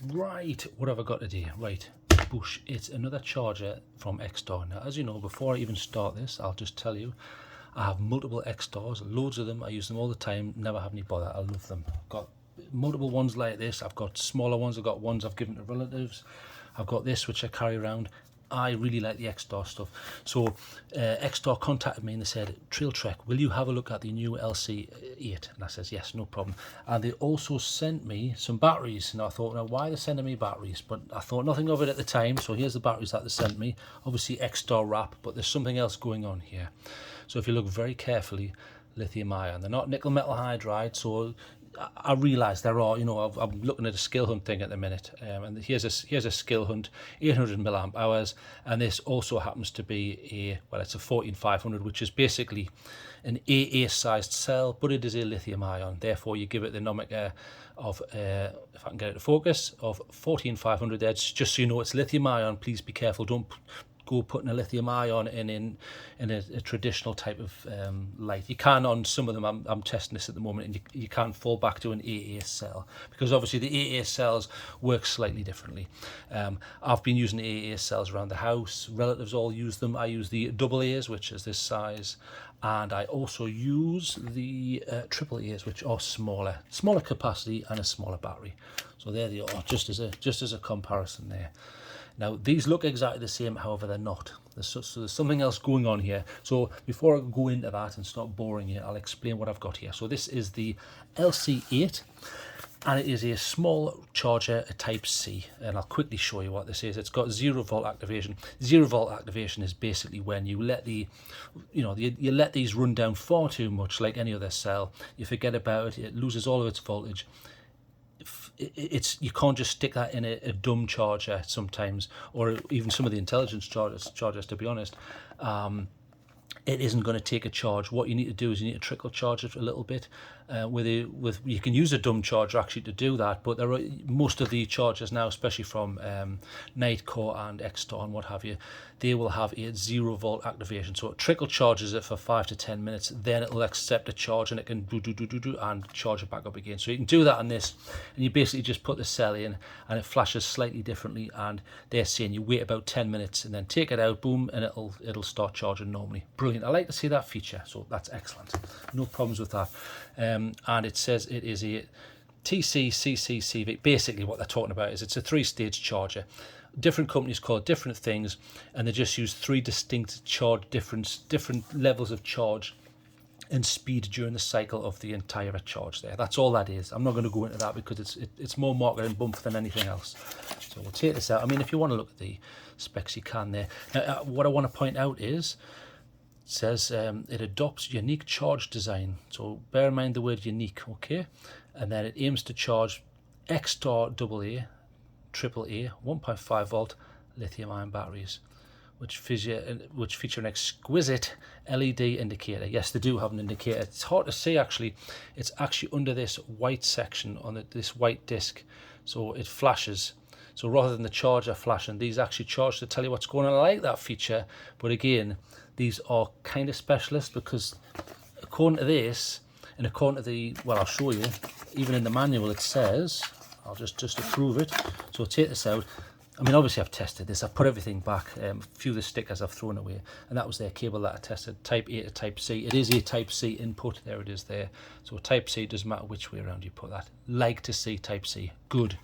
Right, what have I got today? Right, boosh, it's another charger from Xtar. Now, as you know, before I even start this, I'll just tell you, I have multiple Xtars, loads of them. I use them all the time, never have any bother. I love them. I've got multiple ones like this. I've got smaller ones. I've got ones I've given to relatives. I've got this, which I carry around. I really like the Xtar stuff. So Xtar contacted me and they said, TrailTrek, will you have a look at the new LC8? And I says, yes, no problem. And they also sent me some batteries. And I thought, now why are they sending me batteries? But I thought nothing of it at the time. So here's the batteries that they sent me. Obviously Xtar wrap, but there's something else going on here. So if you look very carefully, lithium ion. They're not nickel metal hydride, so I realise there are, I'm looking at a skill hunt thing at the minute, and here's a skill hunt, 800 milliamp hours, and this also happens to be it's a 14500, which is basically an AA sized cell, but it is a lithium ion. Therefore, you give it the NiMh of, if I can get it to focus, of 14500 Hz. Just so you know, it's lithium ion. Please be careful. Don't go putting a lithium ion in a traditional type of light. You can on some of them. I'm testing this at the moment, and you can fall back to an AA cell, because obviously the AA cells work slightly differently. I've been using AA cells around the house. Relatives all use them. I use the AAAs, which is this size, and I also use the AAAs, which are smaller capacity and a smaller battery. So there they are, just as a comparison there. Now, these look exactly the same, however, they're not. So there's something else going on here. So before I go into that and start boring you, I'll explain what I've got here. So this is the LC8, and it is a small charger, a Type C. And I'll quickly show you what this is. It's got 0 volt activation. 0 volt activation is basically when you let you let these run down far too much, like any other cell. You forget about it, it loses all of its voltage. You can't just stick that in a dumb charger sometimes, or even some of the intelligence chargers, to be honest. It isn't going to take a charge. What you need to do is you need to trickle charge it a little bit. You can use a dumb charger actually to do that, but there are most of the chargers now, especially from NiMh and Xtar and what have you, they will have a 0 volt activation. So it trickle charges it for 5 to 10 minutes, then it'll accept a charge and it can do and charge it back up again. So you can do that on this, and you basically just put the cell in and it flashes slightly differently, and they're saying you wait about 10 minutes and then take it out, boom, and it'll start charging normally. Brilliant. I like to see that feature, so that's excellent. No problems with that. And it says it is a TC-CC-CV. Basically what they're talking about is it's a 3-stage charger. Different companies call it different things, and they just use 3 distinct charge different levels of charge and speed during the cycle of the entire charge there. That's all that is. I'm not going to go into that because it's more marketing bump than anything else. So we'll take this out. I mean, if you want to look at the specs, you can there. Now, what I want to point out is, it says it adopts unique charge design. So bear in mind the word unique, okay? And then it aims to charge Xtar AA, AAA, 1.5 volt lithium ion batteries, which feature an exquisite LED indicator. Yes, they do have an indicator. It's hard to see actually. It's actually under this white section on this white disc, so it flashes. So rather than the charger flashing, these actually charge to tell you what's going on. I like that feature, but again, these are kind of specialist, because according to this, and according to I'll show you, even in the manual it says, I'll just to prove it. So I'll take this out. I mean, obviously I've tested this. I've put everything back. A few of the stickers I've thrown away, and that was their cable that I tested. Type A to Type C. It is a Type C input. There it is there. So Type C, doesn't matter which way around you put that. Like to see Type C. Good.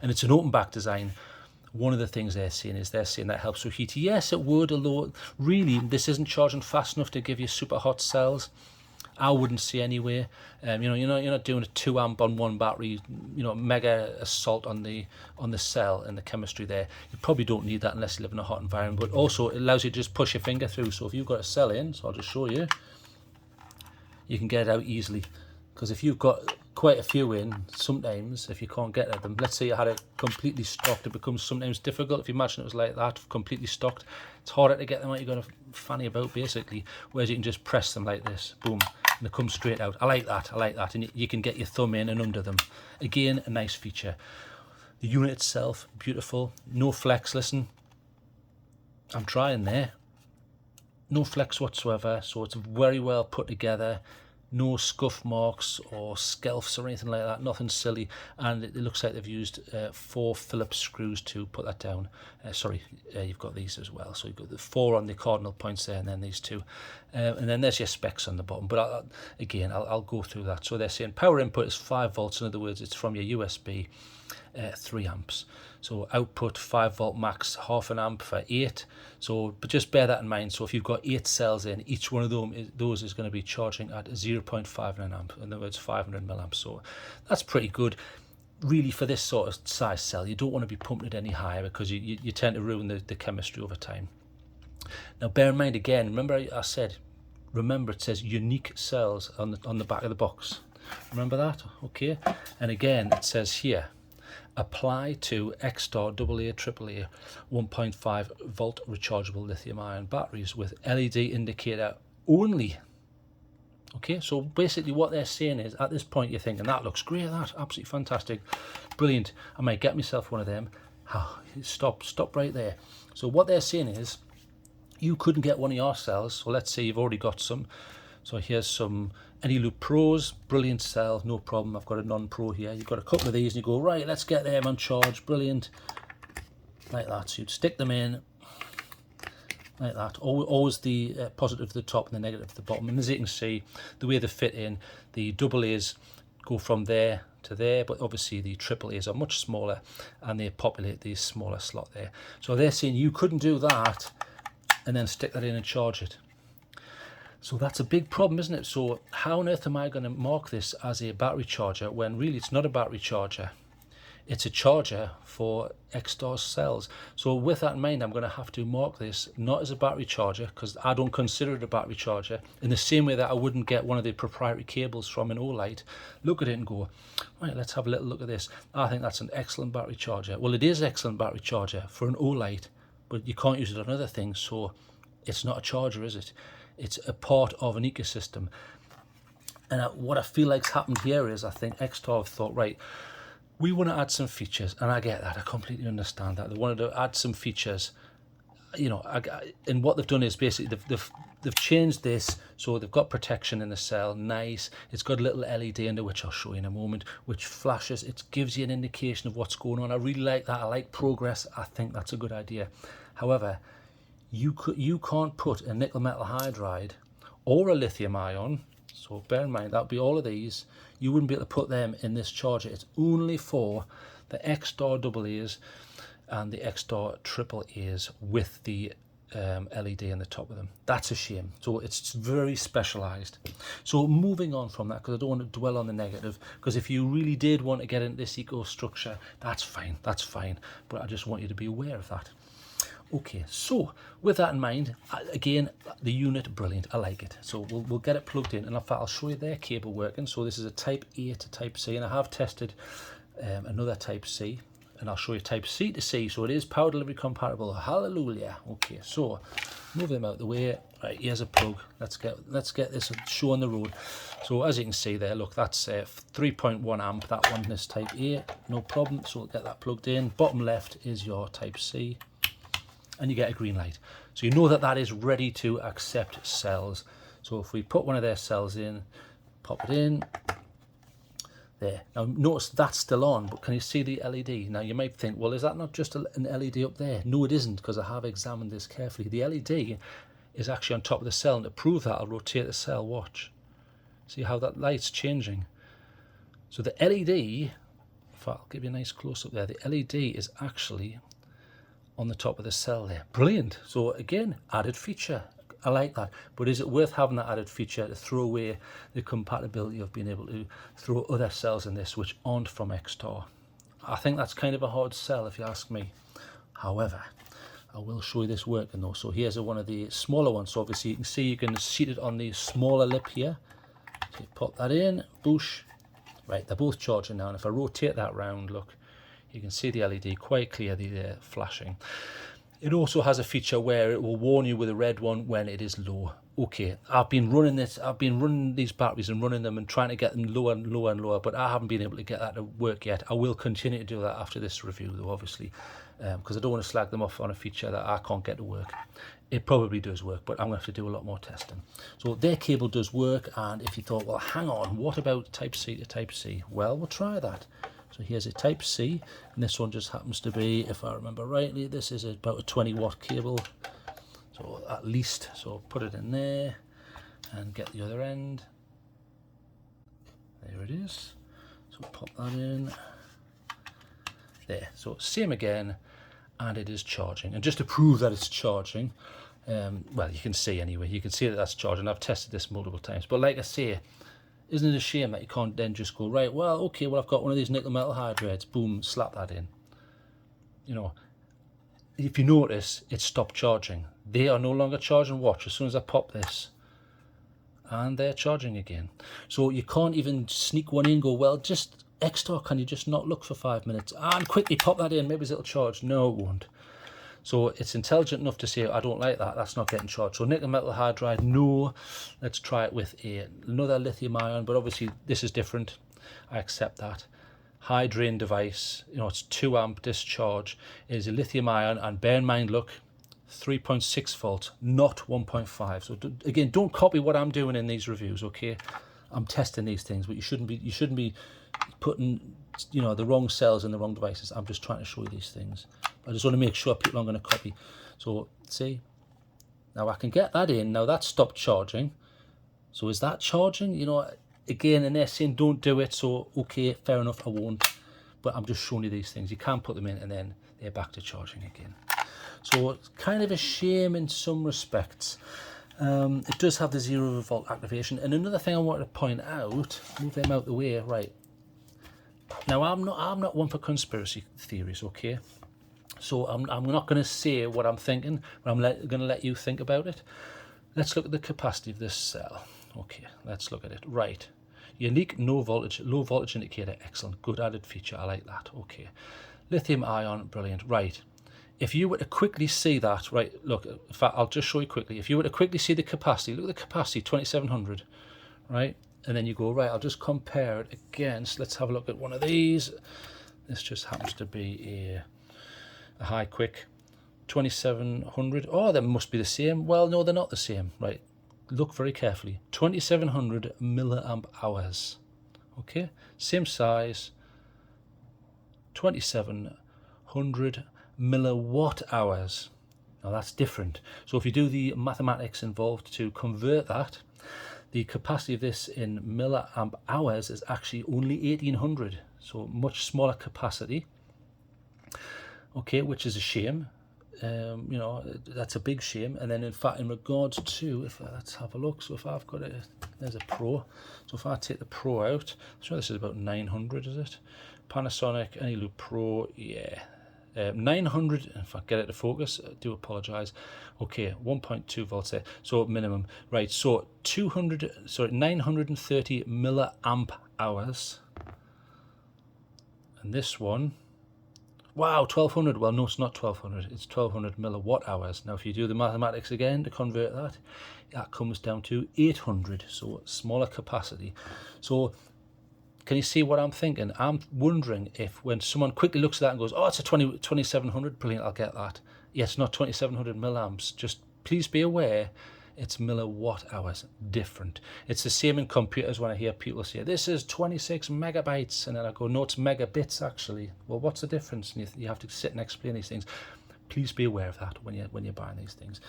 And it's an open back design. One of the things they're saying that helps with heat. Yes, it would, although really this isn't charging fast enough to give you super hot cells. I wouldn't see anyway. You're not doing a 2 amp on one battery. Mega assault on the cell and the chemistry there. You probably don't need that unless you live in a hot environment. But also it allows you to just push your finger through. So if you've got a cell in, so I'll just show you, you can get it out easily. Because if you've got quite a few in, sometimes if you can't get at them, let's say you had it completely stocked, it becomes sometimes difficult. If you imagine it was like that, completely stocked, it's harder to get them out. You're going to fanny about basically, whereas you can just press them like this, boom, and they come straight out. I like that, and you can get your thumb in and under them. Again, a nice feature. The unit itself, beautiful, no flex. Listen, I'm trying there, no flex whatsoever, so it's very well put together. no scuff marks or skelfs or anything like that, nothing silly. And it looks like they've used 4 Phillips screws to put that down. You've got these as well, so you've got the 4 on the cardinal points there, and then these 2, and then there's your specs on the bottom. But I'll go through that. So they're saying power input is 5 volts. In other words, it's from your USB, 3 amps. So output 5 volt max, half an amp for 8. So, but just bear that in mind. So if you've got 8 cells in, each one of those is going to be charging at 0.5 amp. In other words, 500 milliamps. So that's pretty good, really, for this sort of size cell. You don't want to be pumping it any higher, because you tend to ruin the chemistry over time. Now, bear in mind again. Remember it says unique cells on the back of the box. Remember that? Okay. And again, it says here, apply to Xtar AA AAA 1.5 volt rechargeable lithium ion batteries with LED indicator only. Okay, so basically what they're saying is, at this point you're thinking, that looks great, that absolutely fantastic, brilliant, I might get myself one of them. Stop right there. So what they're saying is, you couldn't get one of your cells. So let's say you've already got some. So here's some Anyloop Pros, brilliant cell, no problem. I've got a non-pro here. You've got a couple of these and you go, right, let's get them on charge, brilliant, like that. So you'd stick them in like that. Always the positive at the top and the negative at the bottom. And as you can see, the way they fit in, the AA's go from there to there, but obviously the AAA's are much smaller and they populate the smaller slot there. So they're saying you couldn't do that and then stick that in and charge it. So that's a big problem, isn't it? So how on earth am I going to mark this as a battery charger when really it's not a battery charger? It's a charger for Xtar cells. So with that in mind, I'm going to have to mark this not as a battery charger, because I don't consider it a battery charger, in the same way that I wouldn't get one of the proprietary cables from an Olight, look at it and go, right, let's have a little look at this. I think that's an excellent battery charger. Well, it is an excellent battery charger for an Olight, but you can't use it on other things, so it's not a charger, is it? It's a part of an ecosystem. And what I feel like's happened here is, I think Xtar have thought, right, we want to add some features, and I get that, I completely understand that. They wanted to add some features, you know, and what they've done is basically they've changed this, so they've got protection in the cell, nice. It's got a little LED under, which I'll show you in a moment, which flashes. It gives you an indication of what's going on. I really like that. I like progress. I think that's a good idea. However, you can't put a nickel metal hydride or a lithium ion, so bear in mind that would be all of these. You wouldn't be able to put them in this charger. It's only for the Xtar AA's and the Xtar AAA's with the LED in the top of them. That's a shame. So it's very specialized. So moving on from that, because I don't want to dwell on the negative, because if you really did want to get into this eco structure, that's fine, but I just want you to be aware of that. Okay, so with that in mind, again, the unit, brilliant, I like it. So we'll get it plugged in, and in fact I'll show you their cable working. So this is a type A to type C, and I have tested another type C, and I'll show you type C to C, so it is power delivery compatible. Hallelujah. Okay, so move them out of the way. Right, here's a plug. Let's get this show on the road. So as you can see there, look, that's 3.1 amp, that one is type A, no problem. So we'll get that plugged in. Bottom left is your type C, and you get a green light. So you know that that is ready to accept cells. So if we put one of their cells in, pop it in, there. Now notice that's still on, but can you see the LED? Now you might think, well, is that not just an LED up there? No, it isn't, because I have examined this carefully. The LED is actually on top of the cell, and to prove that, I'll rotate the cell, watch. See how that light's changing? So the LED, in fact, I'll give you a nice close-up there, the LED is actually on the top of the cell there. Brilliant. So again, added feature. I like that. But is it worth having that added feature to throw away the compatibility of being able to throw other cells in this which aren't from Xtar? I think that's kind of a hard sell if you ask me. However, I will show you this working though. So here's one of the smaller ones. So obviously you can see you can seat it on the smaller lip here. So you pop that in, boosh. Right, they're both charging now. And if I rotate that round, look, you can see the LED quite clearly there flashing. It also has a feature where it will warn you with a red one when it is low. Okay, I've been running these batteries and running them and trying to get them lower and lower and lower, but I haven't been able to get that to work yet. I will continue to do that after this review though, obviously, because I don't want to slag them off on a feature that I can't get to work. it probably does work, but I'm going to have to do a lot more testing. So their cable does work, and if you thought, well, hang on, what about Type C to Type C? Well, we'll try that. So here's a Type C, and this one just happens to be, if I remember rightly, this is about a 20-watt cable, so at least. So put it in there and get the other end. There it is. So pop that in there. So same again, and it is charging. And just to prove that it's charging, well, you can see anyway, you can see that that's charging. I've tested this multiple times, but like I say, isn't it a shame that you can't then just go, right, well, okay, well, I've got one of these nickel metal hydrides, boom, slap that in. You know, if you notice, it stopped charging. They are no longer charging. Watch, as soon as I pop this, and they're charging again. So you can't even sneak one in and go, well, just Xtar, can you just not look for 5 minutes and quickly pop that in, maybe it'll charge? No, it won't. So it's intelligent enough to say, I don't like that, that's not getting charged. So nickel metal hydride, no. Let's try it with another lithium ion, but obviously this is different. I accept that. High drain device, you know, it's 2 amp discharge. It is a lithium ion, and bear in mind, look, 3.6 volts, not 1.5. So again, don't copy what I'm doing in these reviews, okay? I'm testing these things, but you shouldn't be putting, you know, the wrong cells in the wrong devices. I'm just trying to show you these things. I just want to make sure people aren't going to copy. So see, now I can get that in. Now that's stopped charging. So is that charging? You know, again, and they're saying don't do it. So okay, fair enough, I won't. But I'm just showing you these things. You can't put them in and then they're back to charging again. So it's kind of a shame in some respects. It does have the 0 volt activation. And another thing I wanted to point out, move them out the way, right? Now I'm not one for conspiracy theories, okay? So I'm not going to say what I'm thinking, but I'm going to let you think about it. Let's look at the capacity of this cell. Okay, let's look at it. Right, unique low voltage indicator, excellent, good added feature. I like that. Okay, lithium ion, brilliant. Right, if you were to quickly see that, right, look, in fact, I'll just show you quickly. If you were to quickly see the capacity, look at the capacity, 2700, right? And then you go, right, I'll just compare it against, let's have a look at one of these. This just happens to be a high quick 2700. Oh, they must be the same. Well, no, they're not the same. Right, look very carefully. 2700 milliamp hours. Okay, same size. 2700 milliwatt hours. Now that's different. So if you do the mathematics involved to convert that, the capacity of this in milliamp hours is actually only 1800. So much smaller capacity. Okay, which is a shame. You know, that's a big shame. And then in fact, in regards to, let's have a look. So if I've got there's a Pro. So if I take the Pro out, so this is about 900, is it? Panasonic Anyloop Pro, yeah. 900, if I get it to focus, I do apologize. Okay, 1.2 volts there, so minimum. Right, so 930 milliamp hours. And this one, wow, 1200. Well, no, it's not 1200, it's 1200 milliwatt hours. Now, if you do the mathematics again to convert that, that comes down to 800, so smaller capacity. So can you see what I'm thinking? I'm wondering if when someone quickly looks at that and goes, oh, it's a 2700, brilliant, I'll get that. Yes, not 2700 milliamps. Just please be aware, it's milliwatt hours, different. It's the same in computers when I hear people say, this is 26 megabytes. And then I go, no, it's megabits actually. Well, what's the difference? And you have to sit and explain these things. Please be aware of that when you're buying these things.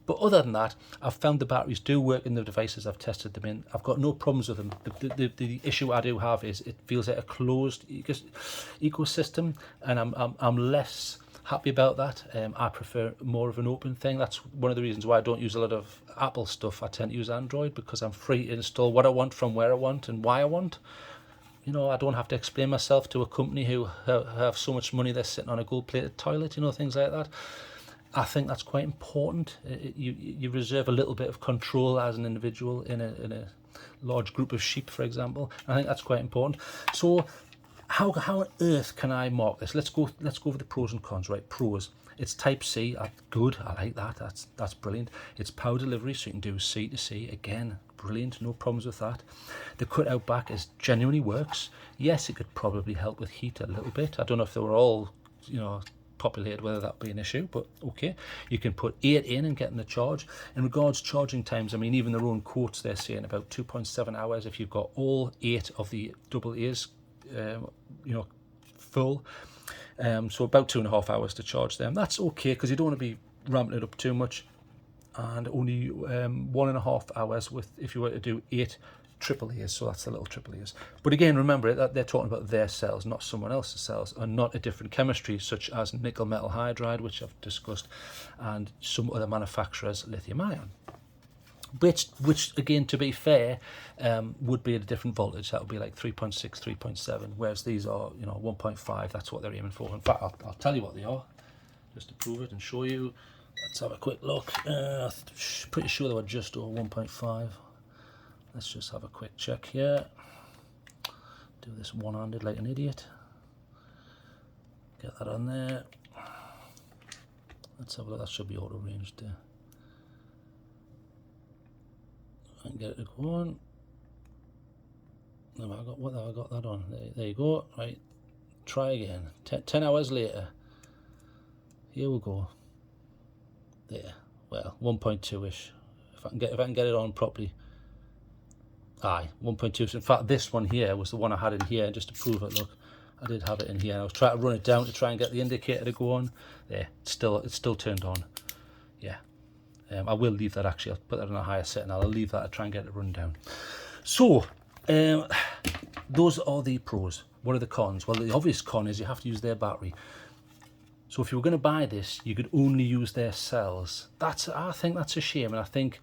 But other than that, I've found the batteries do work in the devices I've tested them in. I've got no problems with them. The issue I do have is it feels like a closed ecosystem, and I'm less happy about that. I prefer more of an open thing. That's one of the reasons why I don't use a lot of Apple stuff. I tend to use Android because I'm free to install what I want from where I want and why I want. You know, I don't have to explain myself to a company who have so much money they're sitting on a gold-plated toilet, you know, things like that. I think that's quite important. You reserve a little bit of control as an individual in a large group of sheep, for example. I think that's quite important. So how on earth can I mark this? Let's go over the pros and cons, right? Pros. It's Type C, good, I like that, that's brilliant. It's power delivery, so you can do C to C, again, brilliant, no problems with that. The cutout back genuinely works. Yes, it could probably help with heat a little bit. I don't know if they were all, you know, populated, whether that be an issue, but okay. You can put 8 in and get the charge. In regards to charging times, I mean, even their own quotes, they're saying about 2.7 hours if you've got all 8 of the AA's, full. So about 2.5 hours to charge them. That's okay, because you don't want to be ramping it up too much. And only 1.5 hours with if you were to do 8 AAA's, so that's the little AAA's. But again, remember that they're talking about their cells, not someone else's cells, and not a different chemistry such as nickel metal hydride, which I've discussed, and some other manufacturers' lithium ion. Which again, to be fair, would be at a different voltage. That would be like 3.6, 3.7, whereas these are, 1.5. That's what they're aiming for. In fact, I'll tell you what they are, just to prove it and show you. Let's have a quick look. Pretty sure they were just over 1.5. Let's just have a quick check here. Do this one-handed like an idiot. Get that on there. Let's have a look. That should be auto-ranged there. I can get it to go on. What have I got that on? There you go. Right. Try again. 10 hours later. Here we go. There. Well, 1.2-ish. If I can get it on properly. Aye, 1.2. So in fact, this one here was the one I had in here, and just to prove it, look, I did have it in here. And I was trying to run it down to try and get the indicator to go on. There, it's still turned on. Yeah. I will leave that actually. I'll put that on a higher setting. I'll leave that to try and get it run down. So, those are the pros. What are the cons? Well, the obvious con is you have to use their battery. So if you were going to buy this, you could only use their cells. I think that's a shame, and I think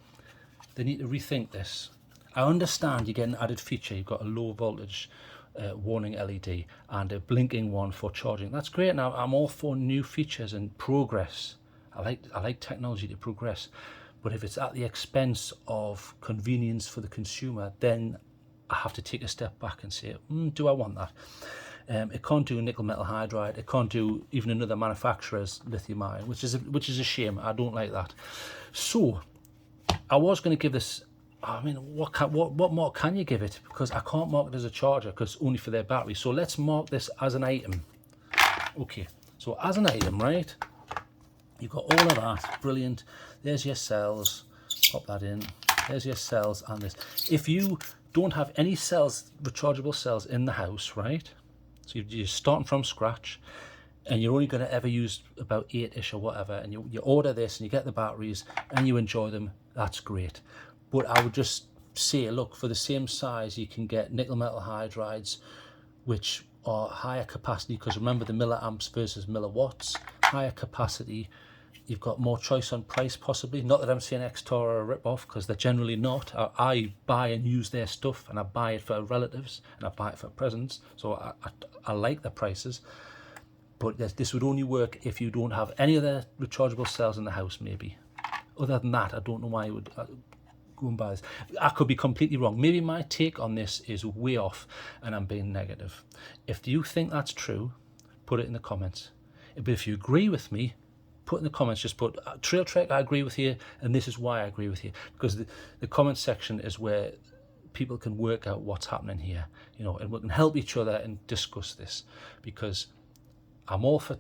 they need to rethink this. I understand you get an added feature. You've got a low voltage warning LED and a blinking one for charging. That's great. Now I'm all for new features and progress. I like technology to progress, but if it's at the expense of convenience for the consumer, then I have to take a step back and say, do I want that? It can't do nickel metal hydride. It can't do even another manufacturer's lithium ion, which is a shame. I don't like that. So I was going to give this. I mean, what mark can you give it? Because I can't mark it as a charger because only for their battery. So let's mark this as an item. Okay. So as an item, right? You've got all of that, brilliant. There's your cells, pop that in. There's your cells and this. If you don't have any cells, rechargeable cells in the house, right? So you're starting from scratch and you're only going to ever use about 8-ish or whatever, and you order this and you get the batteries and you enjoy them, that's great. But I would just say, look, for the same size, you can get nickel metal hydrides, which are higher capacity, because remember the milliamps versus milliwatts, higher capacity. You've got more choice on price, possibly. Not that I'm saying Xtar are a rip-off, because they're generally not. I buy and use their stuff, and I buy it for relatives, and I buy it for presents. So I like the prices. But this would only work if you don't have any other rechargeable cells in the house, maybe. Other than that, I don't know why you would go and buy this. I could be completely wrong. Maybe my take on this is way off, and I'm being negative. If you think that's true, put it in the comments. But if you agree with me, put in the comments, just put TrailTrek, I agree with you, and this is why I agree with you. Because the comment section is where people can work out what's happening here, and we can help each other and discuss this. Because I'm all for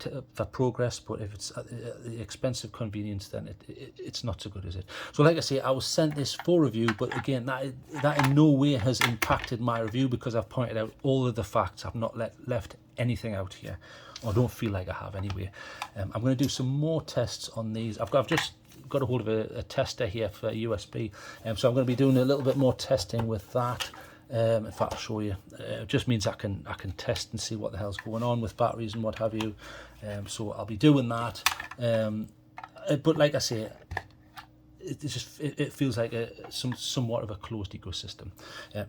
progress, but if it's at the expense of convenience, then it's not so good, is it? So like I say, I was sent this for review, but again, that in no way has impacted my review, because I've pointed out all of the facts. I've not left anything out here, or don't feel like I have anyway. I'm going to do some more tests on these. I've just got a hold of a tester here for USB, so I'm going to be doing a little bit more testing with that. In fact, I'll show you. It just means I can test and see what the hell's going on with batteries and what have you. So I'll be doing that. But like I say, it feels like somewhat of a closed ecosystem.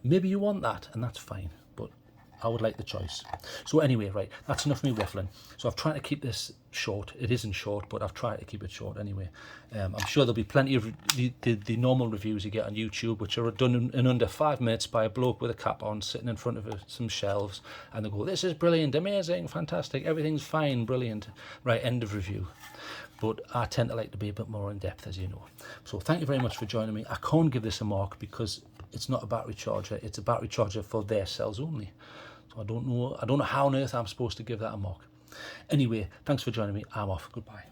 Maybe you want that, and that's fine. But I would like the choice. So anyway, right, that's enough of me waffling. So I've tried to keep this short. It isn't short, but I've tried to keep it short anyway. I'm sure there'll be plenty of the normal reviews you get on YouTube, which are done in under 5 minutes by a bloke with a cap on, sitting in front of some shelves, and they go, this is brilliant, amazing, fantastic, everything's fine, brilliant. Right, end of review. But I tend to like to be a bit more in depth, as you know. So thank you very much for joining me. I can't give this a mark because it's not a battery charger. It's a battery charger for their cells only. So I don't know how on earth I'm supposed to give that a mark. Anyway, thanks for joining me. I'm off. Goodbye.